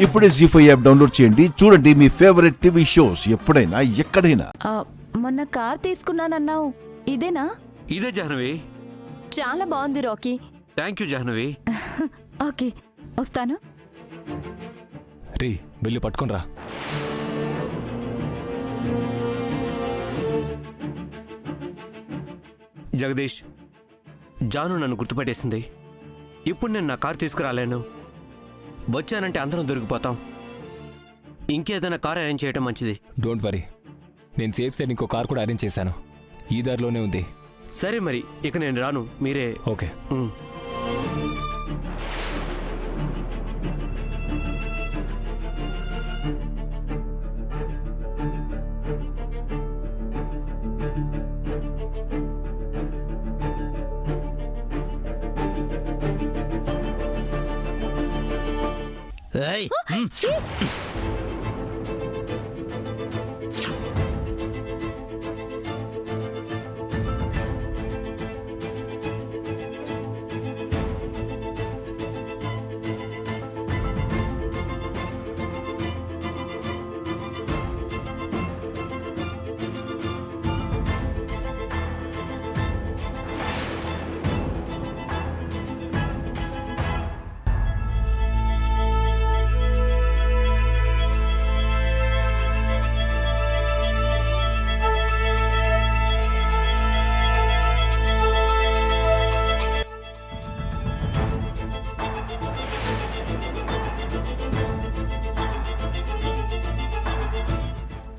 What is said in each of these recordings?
ఇప్పుడే జీ5 app download చేయండి. చూడండి మీ ఫేవరెట్ టీవీ షోస్ ఎప్పుడైనా ఎక్కడైనా. మొన్న కార్ తీసుకున్నానన్నావు, ఇదేనా? ఇదే జాహ్నవి. చాలా బాగుంది Rocky. Thank you Jahnavi. Okay, వస్తాను. రే బిల్లు పట్టుకునిరా. జగదీష్, జాను నన్ను గుర్తుపెట్టేసింది. ఇప్పుడు నేను నా కారు తీసుకురాలేను. వచ్చానంటే అందరం దొరికిపోతాం. ఇంకేదైనా కార్ అరేంజ్ చేయడం మంచిది. డోంట్ వరీ, నేను సేఫ్ సైడ్ ఇంకో కార్ కూడా అరేంజ్ చేశాను. ఈ దారిలోనే ఉంది. సరే మరి, ఇక నేను రాను, మీరే. ఓకే.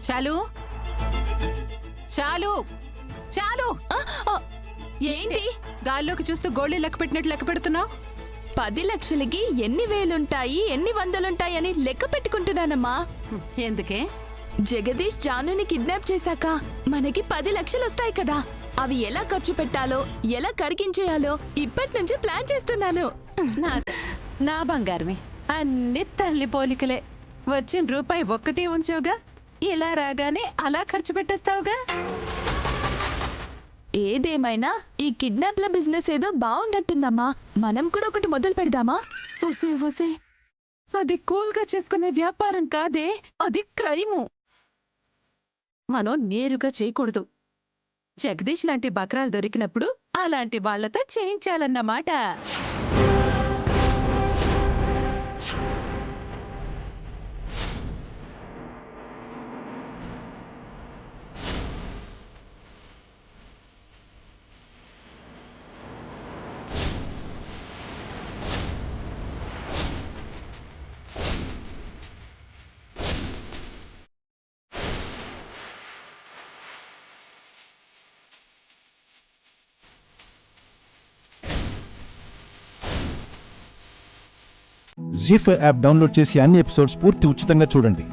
చాలు చాలు చాలు. ఏంటి? గాల్లోకి చూస్తూ గోళీ లెక్క పెట్టినట్టు లెక్క పెడుతున్నావు. 10 లక్షలకి ఎన్ని వేలుంటాయి, ఎన్ని వందలుంటాయి అని లెక్క పెట్టుకుంటున్నానమ్మా. ఎందుకే? జగదీష్ జానుని కిడ్నాప్ చేశాక మనకి 10 లక్షలు వస్తాయి కదా, అవి ఎలా ఖర్చు పెట్టాలో, ఎలా కరిగించేయాలో ఇప్పటి నుంచి ప్లాన్ చేస్తున్నాను. నా బంగారమే, అన్ని తల్లి పోలికలే. వచ్చిన రూపాయి ఒక్కటి ఉంచావుగా, ఇలా రాగానే అలా ఖర్చు పెట్టేస్తావుగా. ఏదేమైనా ఈ కిడ్నాప్ల బిజినెస్ ఏదో బాగుండట్టుందమ్మా. మనం కూడా ఒకటి మొదలు పెడదామా? ఒసే అది కూల్గా చేసుకునే వ్యాపారం కాదే, అది క్రైము. మనం నేరుగా చేయకూడదు. జగదీష్ లాంటి బక్రాలు దొరికినప్పుడు అలాంటి వాళ్లతో చేయించాలన్నమాట. జీ5 యాప్ డౌన్లోడ్ చేసి అన్ని ఎపిసోడ్స్ పూర్తి ఉచితంగా చూడండి.